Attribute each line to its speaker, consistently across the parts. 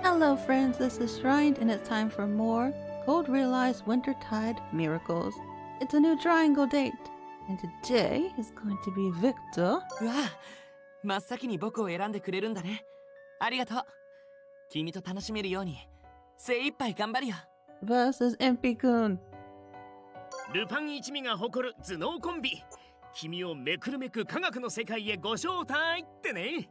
Speaker 1: Hello friends, this is Shrined and it's time for more Cold Realized Wintertide Miracles. It's a new triangle date, and today is going to be Victor.
Speaker 2: うわあ、真っ先に僕を選んでくれるんだね。ありがとう。君と楽しめるように精一杯頑張るよ。
Speaker 1: versus Impey-kun.
Speaker 3: ルパン一味が誇る頭脳コンビ。君をめくるめく科学の世界へご招待ってね。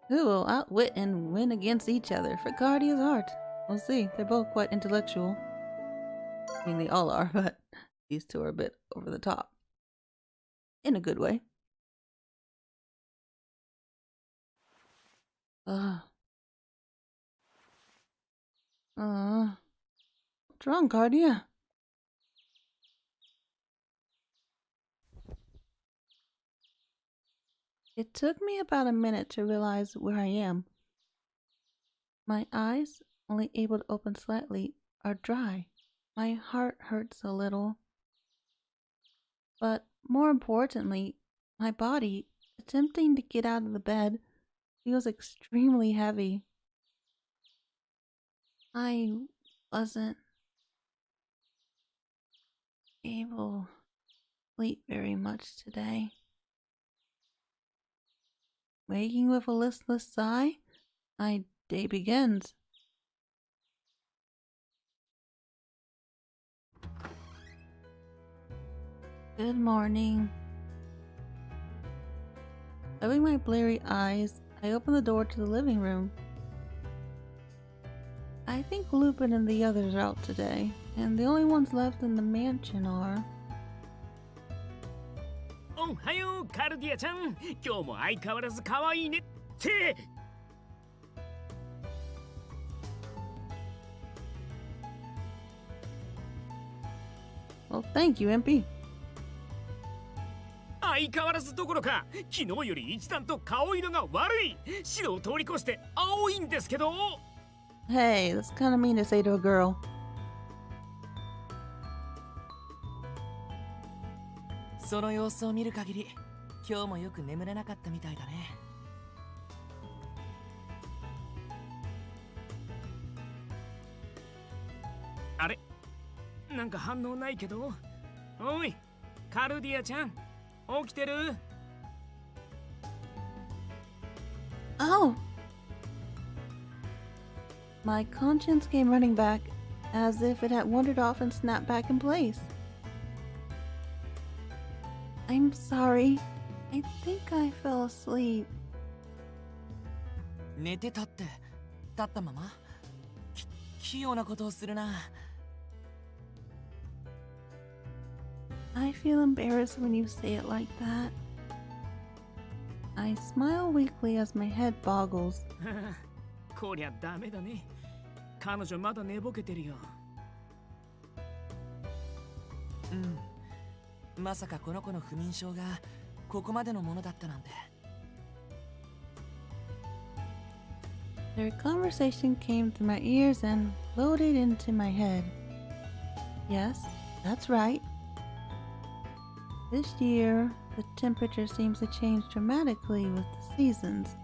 Speaker 1: Who will outwit and win against each other for Cardia's heart? We'll see. They're both quite intellectual. I mean, they all are, but these two are a bit over the top. In a good way. What's wrong, Cardia? It took me about a minute to realize where I am. My eyes, only able to open slightly, are dry. My heart hurts a little. But more importantly, my body, attempting to get out of the bed, feels extremely heavy. I wasn't able to sleep very much today. Waking with a listless sigh, my day begins. Good morning. Rubbing my bleary eyes, I open the door to the living room. I think Lupin and the others are out today, and the only ones left in the mansion are...
Speaker 3: おはよう、カルディアちゃん。今日も相変わらず可愛いねって。
Speaker 1: Well, thank you, Impey.
Speaker 3: 相変わらずどころか、昨日より一段と顔色が悪い。白を通り越して青いんですけど。
Speaker 1: Hey, that's kind of mean to say to a girl.
Speaker 2: その様子を見る限り、今日もよく眠れなかったみたいだね。
Speaker 3: あれ、なんか反応ないけど。おい、カルディアちゃん、起きてる？
Speaker 1: Oh! My conscience came running back, as if it had wandered off and snapped back in place. I'm sorry. I think I fell asleep.
Speaker 2: 寝てたって、立ったまま？器用なことをするな。
Speaker 1: I feel embarrassed when you say it like that. I smile weakly as my head boggles.
Speaker 3: こりゃダメだね。彼女まだ寝ぼけてるよ。
Speaker 2: うん。まさかこの子の不眠症がここまでのものだったなんて。
Speaker 1: Their conversation came through my ears and floated into my head. Yes, that's right. This year, the temperature seems to change dramatically with the seasons.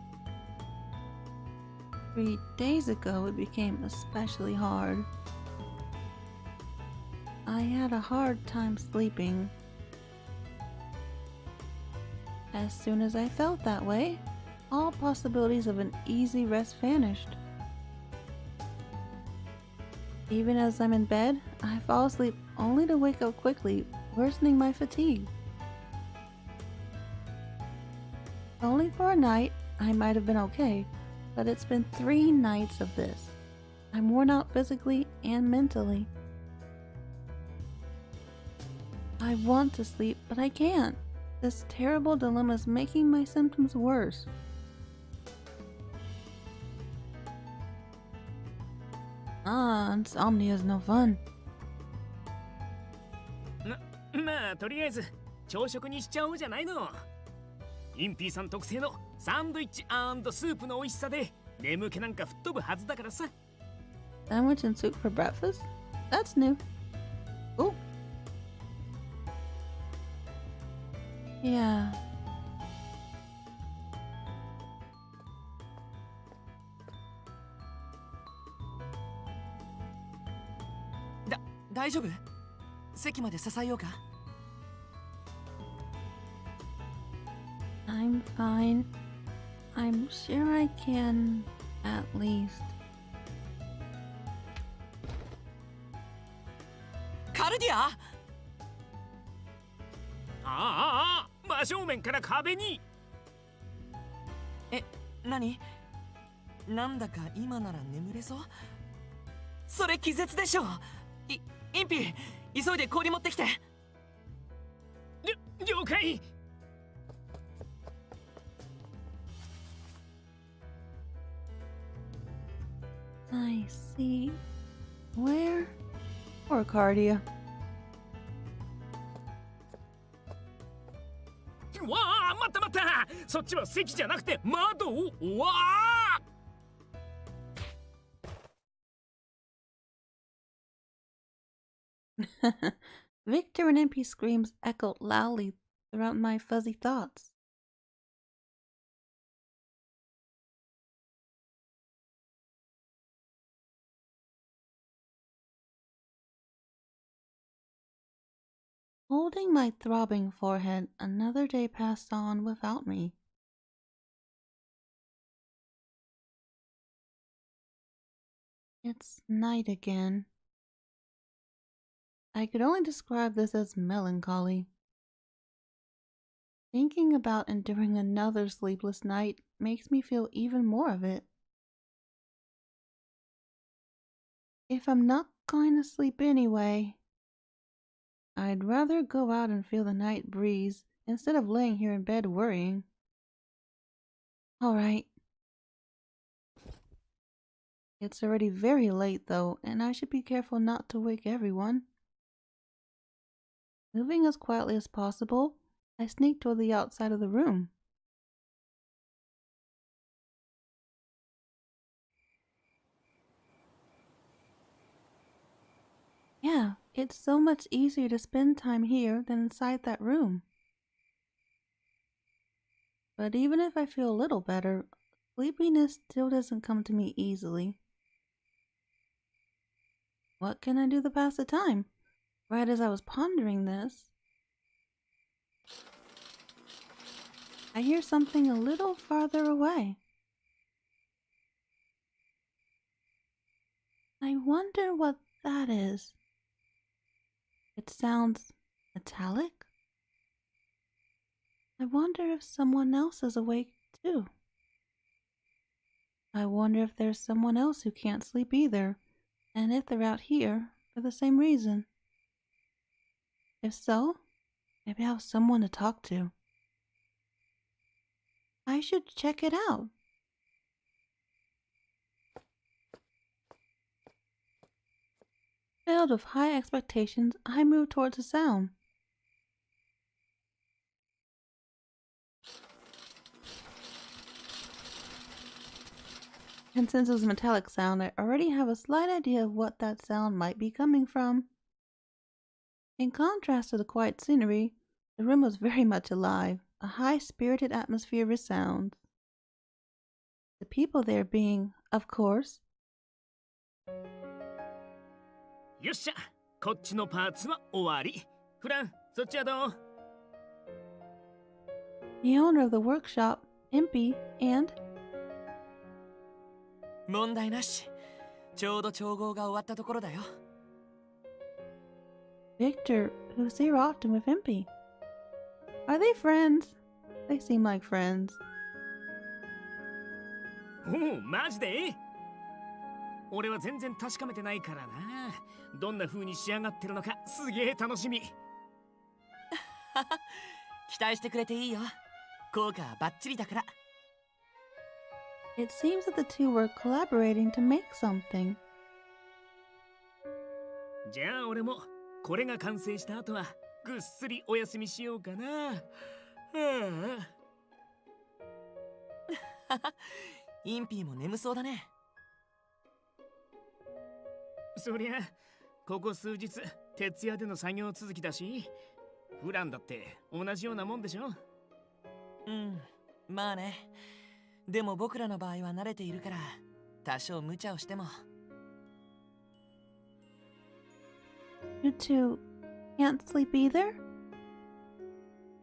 Speaker 1: 3 days ago, it became especially hard. I had a hard time sleeping. As soon as I felt that way, all possibilities of an easy rest vanished. Even as I'm in bed, I fall asleep only to wake up quickly, worsening my fatigue. Only for a night, I might have been okay, but it's been 3 nights of this. I'm worn out physically and mentally. I want to sleep, but I can't. This terrible dilemma is making my symptoms worse. Insomnia is no fun.
Speaker 3: まあとりあえず朝食にしちゃおうじゃないの。インピーさん特製のサンドイッチ&スープの美味しさで眠気なんか吹っ飛ぶはずだからさ。
Speaker 1: Sandwich and soup for breakfast? That's new. Oh. Yeah.
Speaker 2: 大丈夫？席まで支えようか？
Speaker 1: I'm fine. I'm sure I can, at least.
Speaker 2: カルディア？
Speaker 3: 真正面から壁に。
Speaker 2: え、何？なんだか今なら眠れそう？それ気絶でしょ。インピー、急いで氷持ってきて。
Speaker 3: 了解。
Speaker 1: I see. Where? Poor Cardia.
Speaker 3: わあ、待った待った。そっちは席じゃなくて窓を。わあ。
Speaker 1: Victor and Impey screams echoed loudly throughout my fuzzy thoughts. Holding my throbbing forehead, another day passed on without me. It's night again. I could only describe this as melancholy. Thinking about enduring another sleepless night makes me feel even more of it. If I'm not going to sleep anyway, I'd rather go out and feel the night breeze instead of laying here in bed worrying. All right. It's already very late though, and I should be careful not to wake everyone. Moving as quietly as possible, I sneaked toward the outside of the room. Yeah, it's so much easier to spend time here than inside that room. But even if I feel a little better, sleepiness still doesn't come to me easily. What can I do to pass the time? Right as I was pondering this, I hear something a little farther away. I wonder what that is. It sounds metallic. I wonder if someone else is awake too. I wonder if there's someone else who can't sleep either, and if they're out here for the same reason. If so, maybe I'll have someone to talk to. I should check it out. Filled with high expectations, I moved towards the sound. And since it was a metallic sound, I already have a slight idea of what that sound might be coming from. In contrast to the quiet scenery, the room was very much alive, a high-spirited atmosphere with sounds. The people there being, of course,
Speaker 3: よっしゃ、こっちのパーツは終わり。フラン、そっちはどう？
Speaker 1: the owner of the workshop, Impey, and
Speaker 2: 問題なし。ちょうど調合が終わったところだよ。
Speaker 1: Victor, who's here often with Impey. Are they friends? They seem like friends.
Speaker 3: おお、マジで？俺は全然確かめてないからな。どんな風に仕上がってるのかすげえ楽しみ。
Speaker 2: 期待してくれていいよ。効果はバッチリだから。
Speaker 1: It seems that the two were collaborating to make something.
Speaker 3: じゃあ俺もこれが完成した後はぐっすりお休みしようかな。は
Speaker 2: あ。インピーも眠そうだね。
Speaker 3: そりゃここ数日徹夜での作業続きだし、フランだって同じようなもんでしょ。
Speaker 2: うん、まあね。でも僕らの場合は慣れているから多少無茶をしても。
Speaker 1: You two can't sleep either?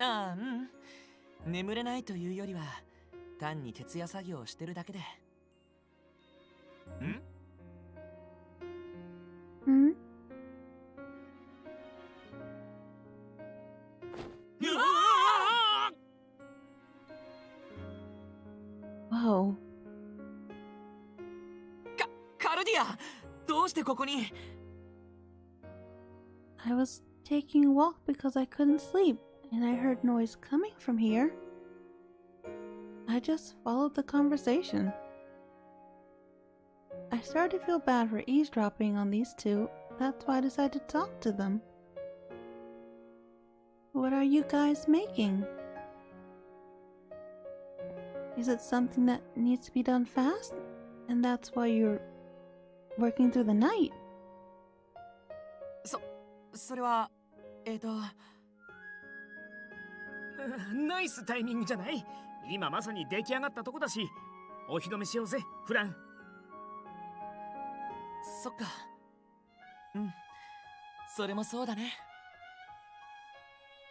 Speaker 2: ああ、うん。眠れないというよりは、単に徹夜作業をしてるだけで。ん？
Speaker 1: Hmm? Whoa.
Speaker 2: カルディア、どうしてここに？
Speaker 1: I was taking a walk because I couldn't sleep, and I heard noise coming from here. I just followed the conversation. I started to feel bad for eavesdropping on these two. That's why I decided to talk to them. What are you guys making? Is it something that needs to be done fast? And that's why you're working through the night?
Speaker 2: それは、
Speaker 3: ナイスタイミングじゃない？今まさに出来上がったとこだし、お披露目しようぜ、フラン。
Speaker 2: そっか。うん。それもそうだね。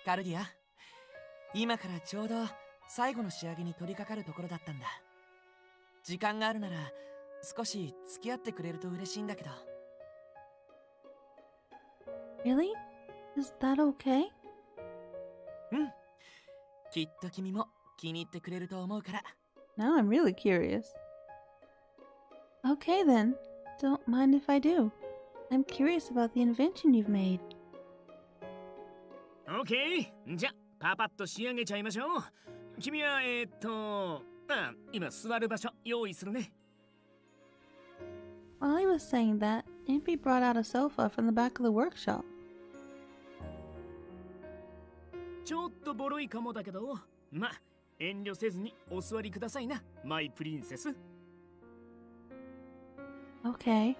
Speaker 2: カルディア、今からちょうど最後の仕上げに取り掛かるところだったんだ。時間があるなら少し付き合ってくれると嬉しいんだけど。
Speaker 1: Really? Is that okay?
Speaker 2: うん。きっと君も気に入ってくれると思うから。
Speaker 1: Now I'm really curious. Okay then. Don't mind if I do. I'm curious about the invention you've made.
Speaker 3: OK! じゃ、パパッと仕上げちゃいましょう。君は、今座る場所用意するね。
Speaker 1: While he was saying that, Impey brought out a sofa from the back of the workshop.
Speaker 3: ちょっとボロいかもだけど、ま、遠慮せずにお座りくださいな、マイプリンセス。
Speaker 1: Okay.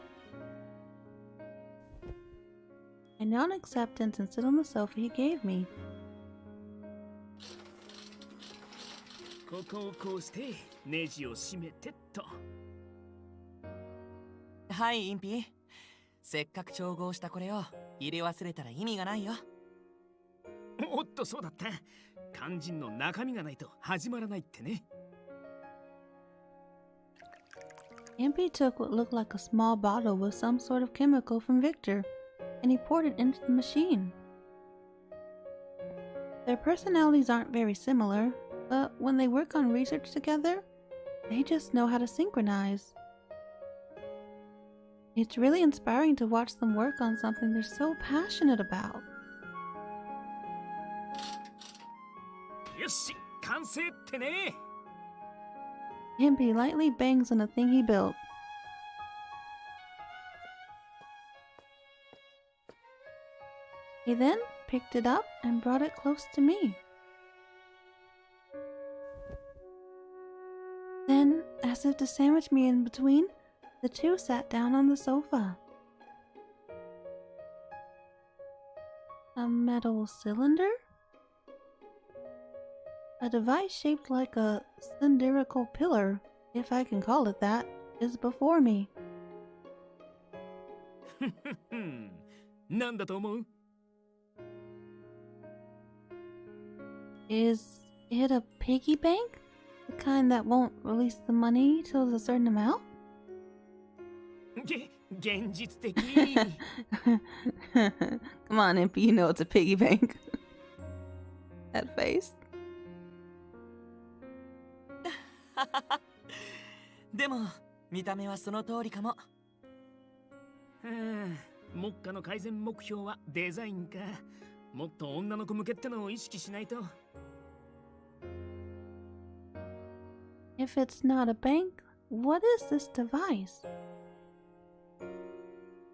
Speaker 1: I nod in acceptance and sit on the sofa he gave me.
Speaker 3: ここをこうしてネジを締めてっと。
Speaker 2: はい、インピー。せっかく調合したこれを入れ忘れたら意味がないよ。
Speaker 3: おっと、そうだった。肝心の中身がないと始まらないってね。
Speaker 1: Impey took what looked like a small bottle with some sort of chemical from Victor, and he poured it into the machine. Their personalities aren't very similar, but when they work on research together, they just know how to synchronize. It's really inspiring to watch them work on something they're so passionate about.
Speaker 3: よし、完成ってね。
Speaker 1: Impey lightly bangs on a thing he built. He then picked it up and brought it close to me. Then, as if to sandwich me in between, the two sat down on the sofa. A metal cylinder? A device shaped like a cylindrical pillar, if I can call it that, is before me.
Speaker 3: なんだと思う？
Speaker 1: Is it a piggy bank? The kind that won't release the money till a certain amount?
Speaker 3: 現実的。
Speaker 1: Come on, Impey, you know it's a piggy bank. That face.
Speaker 2: でも見た目はその通りかも。
Speaker 3: 目下の改善目標はデザインか。もっと女の子向けってのを意識しないと。
Speaker 1: If it's not a bank, what is this device?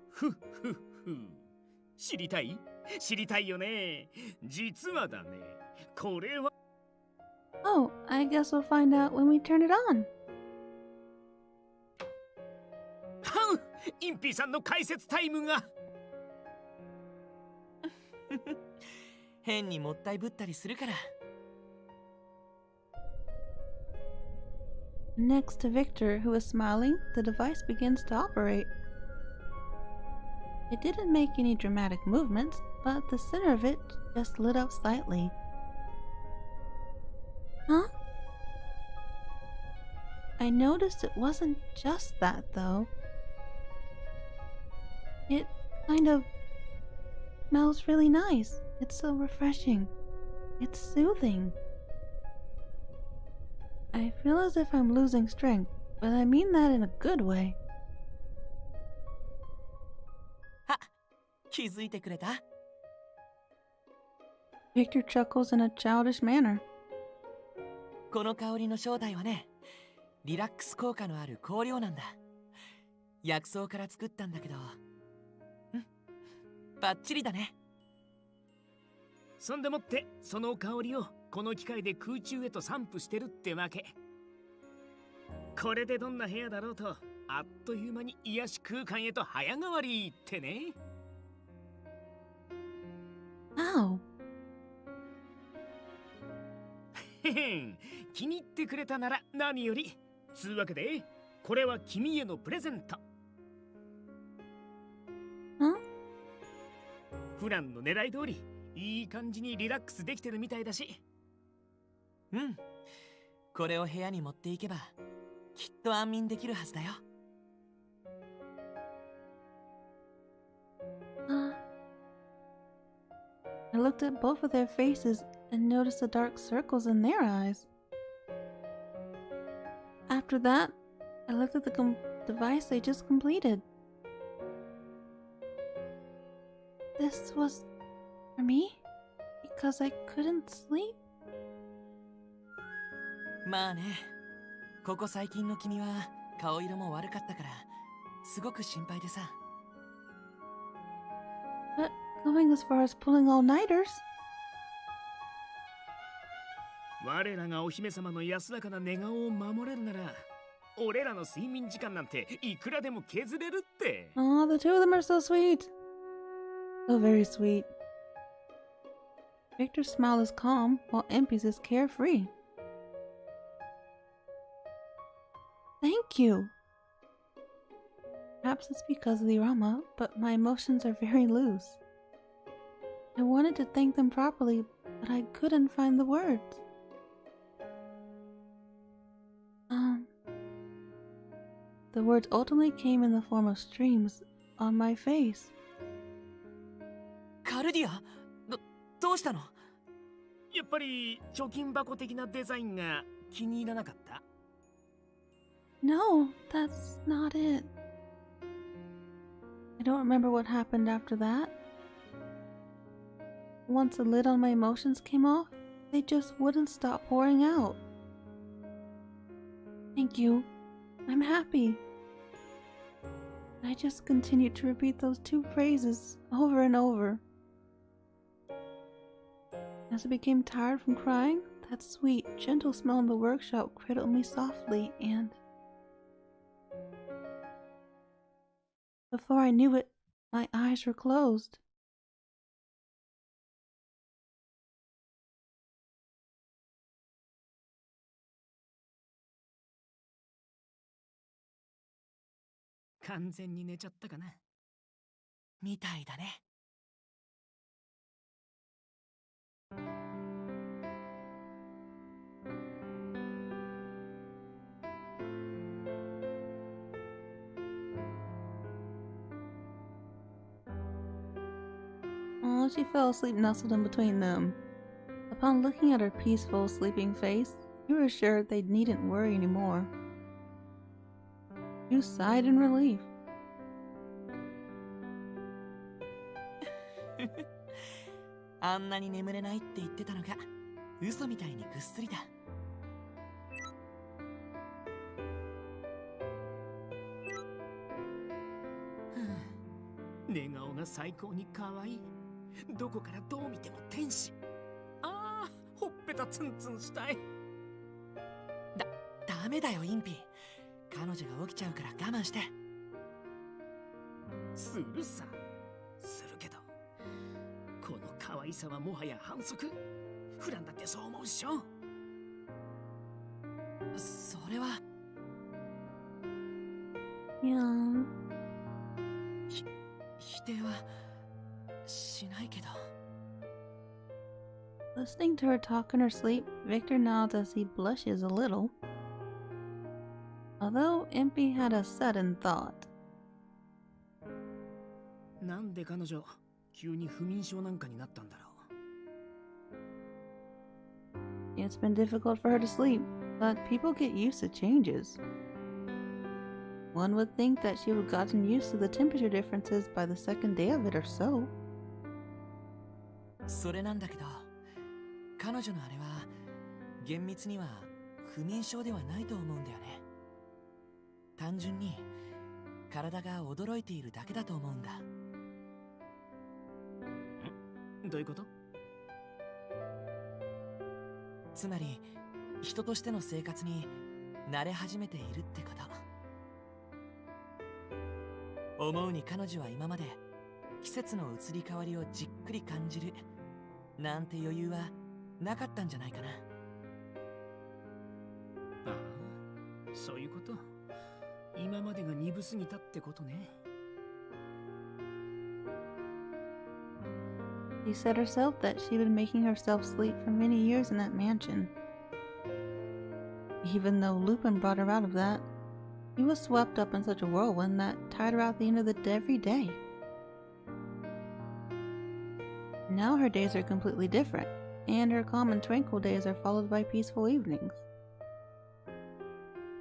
Speaker 3: ふっふっふ。知りたい？知りたいよね。実はだね。これは。
Speaker 1: Oh, I guess we'll find out when we turn it on.
Speaker 3: インピーさんの解説タイムが。
Speaker 2: 変にもったいぶったりするから。
Speaker 1: Next to Victor, who is smiling, the device begins to operate. It didn't make any dramatic movements, but the center of it just lit up slightly. Huh? I noticed it wasn't just that, though. It kind of smells really nice. It's so refreshing. It's soothing. I feel as if I'm losing strength, but I mean that in a good way.
Speaker 2: あ、気づいてくれた？
Speaker 1: Victor chuckles in a childish manner.
Speaker 2: この香りの正体はね、リラックス効果のある香料なんだ。薬草から作ったんだけど、バッチリだね。
Speaker 3: そんでもってその香りをこの機械で空中へと散布してるってわけ。これでどんな部屋だろうとあっという間に癒し空間へと早変わりってね。
Speaker 1: Wow.
Speaker 3: へへん、気に入ってくれたなら何より。つうわけでこれは君へのプレゼント。
Speaker 1: ん？
Speaker 3: 普段の狙い通りいい感じにリラックスできてるみたいだし。
Speaker 2: うん。これを部屋に持っていけばきっと安眠できるはずだよ。
Speaker 1: I looked at both of their faces and noticed the dark circles in their eyes. After that, I looked at the device they just completed. This was for me? Because I couldn't sleep?
Speaker 2: まあね、ここ最近の君は顔色も悪かったからすごく心配でさ。
Speaker 1: But going as far as pulling all-nighters?
Speaker 3: 我らがお姫様の安らかな寝顔を守れるなら、俺らの睡眠時間なんていくらでも削れるって。
Speaker 1: Aw, the two of them are so sweet. So very sweet. Victor's smile is calm, while Impey's is carefree. Thank you! Perhaps it's because of the aroma, but my emotions are very loose. I wanted to thank them properly, but I couldn't find the words. The words ultimately came in the form of streams on my face.
Speaker 2: カルディア？どうしたの？
Speaker 3: やっぱり貯金箱的なデザインが気に入らなかった？
Speaker 1: No, that's not it. I don't remember what happened after that. Once the lid on my emotions came off, they just wouldn't stop pouring out. Thank you. I'm happy. I just continued to repeat those two phrases over and over. As I became tired from crying, that sweet, gentle smell in the workshop cradled me softly, and before I knew it, my eyes were closed. Oh, she fell asleep nestled in between them. Upon looking at her peaceful, sleeping face, we were sure they needn't worry anymore. You sighed in relief.
Speaker 2: あんなに眠れないって言ってたのが嘘みたいにぐっすりだ。
Speaker 3: 寝顔が最高に可愛い。どこからどう見ても天使。ああ、ほっぺたツンツンしたい。
Speaker 2: ダメだよインピー。彼女が起きちゃうから我慢して。
Speaker 3: するさ。するけど、この可愛さはもはや反則。普段だってそう思うっしょ。
Speaker 2: それは。
Speaker 1: Yeah.
Speaker 2: 否定はしないけど。
Speaker 1: Listening to her talk in her sleep, Victor nods as he blushes a little. Although Impey had a sudden thought.
Speaker 3: なんで彼女急に不眠症なんかになったんだろう。
Speaker 1: It's been difficult for her to sleep, but people get used to changes. One would think that she would have gotten used to the temperature differences by the second day of it or so.
Speaker 2: それなんだけど、彼女のあれは厳密には不眠症ではないと思うんだよね。単純に体が驚いているだけだと思うんだ。
Speaker 3: どういうこと？
Speaker 2: つまり人としての生活に慣れ始めているってこと。思うに彼女は今まで季節の移り変わりをじっくり感じるなんて余裕はなかったんじゃないかな。
Speaker 3: ああ、そういうこと。今までが鈍すぎたってことね。
Speaker 1: She said herself that she'd been making herself sleep for many years in that mansion. Even though Lupin brought her out of that, he was swept up in such a whirlwind that tied her out at the end of the every day. Now her days are completely different, and her calm and tranquil days are followed by peaceful evenings.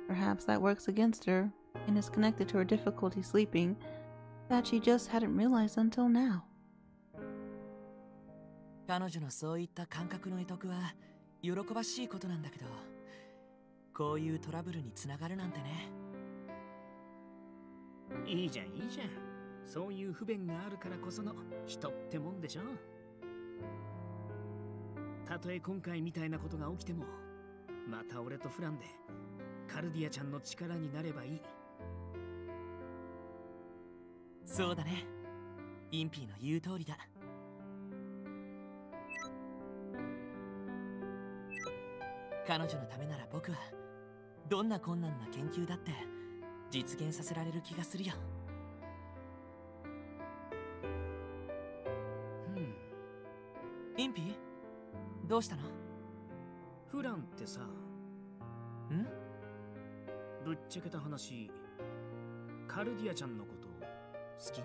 Speaker 1: Perhaps that works against her, and is connected to her difficulty sleeping that she just hadn't realized until now.
Speaker 2: 彼女のそういった感覚の得得は喜ばしいことなんだけど、こういうトラブルにつながるなんてね。
Speaker 3: いいじゃんいいじゃん。そういう不便があるからこその人ってもんでしょ。たとえ今回みたいなことが起きても、また俺とフランでカルディアちゃんの力になればいい。
Speaker 2: そうだね。インピーの言う通りだ。彼女のためなら僕はどんな困難な研究だって実現させられる気がするよ。インピー、どうしたの？
Speaker 3: フランってさ、ぶっちゃけた話、カルディアちゃんのこと好き？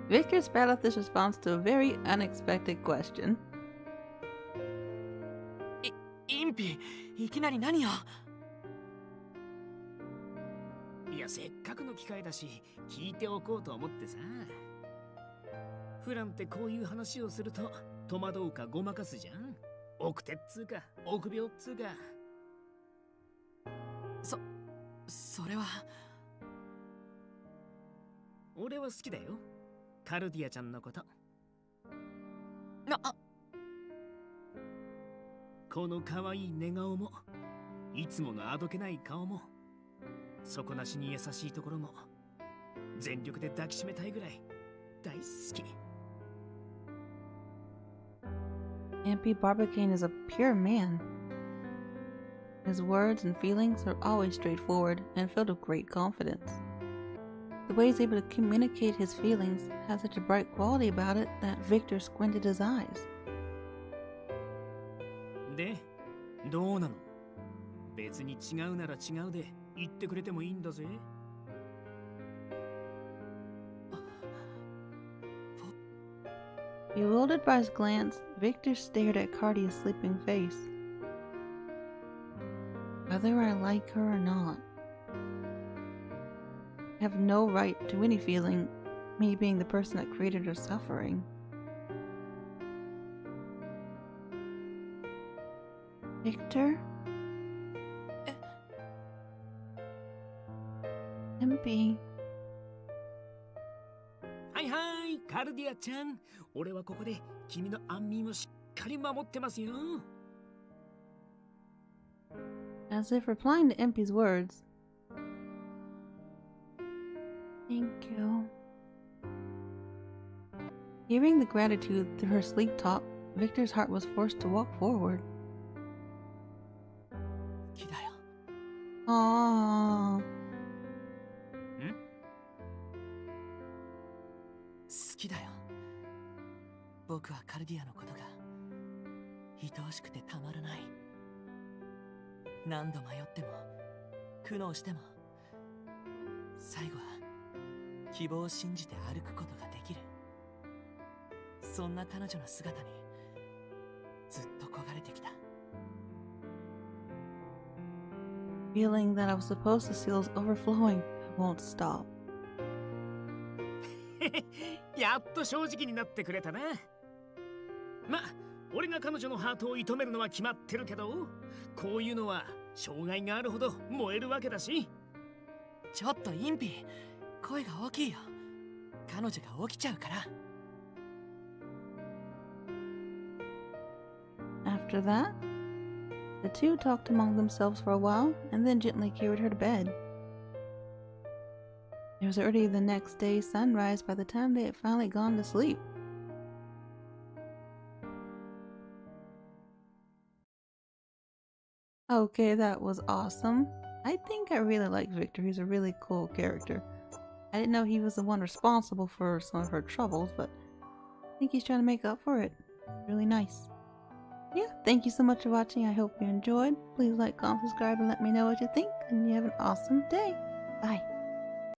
Speaker 1: Victor spat out this response to a very unexpected question.
Speaker 2: インピー、いきなり何よ？
Speaker 3: いや、せっかくの機会だし聞いておこうと思ってさ。フランってこういう話をすると戸惑うかごまかすじゃん。奥手っつうか臆病っつうか。
Speaker 2: それは。
Speaker 3: 俺は好きだよ、カルディアちゃんのこと。この可愛い寝顔も、いつものあどけない顔も、底なしに優しいところも、全力で抱きしめたいぐらい大好き。
Speaker 1: Impey Barbicane is a pure man. His words and feelings are always straightforward and filled with great confidence. The way he's able to communicate his feelings has such a bright quality about it that Victor squinted his eyes.
Speaker 3: で、どうなの？別に違うなら違うで言ってくれてもいいんだぜ。
Speaker 1: Bewildered by his glance, Victor stared at Cardia's sleeping face. Whether I like her or not, I have no right to any feeling, me being the person that created her suffering. Victor? Impey.
Speaker 3: はいはい、カルディアちゃん。俺はここで君の安眠をしっかり守ってますよ。
Speaker 1: As if replying to Impey's words. Thank you. Hearing the gratitude through her sleep talk, Victor's heart was forced to walk forward. Aww.
Speaker 2: 好きだよ。僕はカルディアのことが愛おしくてたまらない。何度迷っても苦悩しても最後は希望を信じて歩くことができる。そんな彼女の姿にずっと焦がれてきた。
Speaker 1: Feeling that I was supposed to feel is overflowing. I won't stop.
Speaker 3: やっと正直になってくれたな。ま、俺が彼女のハートを射止めるのは決まってるけど、こういうのは障害があるほど燃えるわけだし。
Speaker 2: ちょっとインピー、声が大きいよ。彼女が起きちゃうから。
Speaker 1: After that, the two talked among themselves for a while and then gently carried her to bed. It was already the next day's sunrise by the time they had finally gone to sleep. Okay, that was awesome. I think I really like Victor. He's a really cool character. I didn't know he was the one responsible for some of her troubles, but I think he's trying to make up for it. Really nice. Yeah, thank you so much for watching. I hope you enjoyed. Please like, comment, subscribe, and let me know what you think. And you have an awesome day. Bye.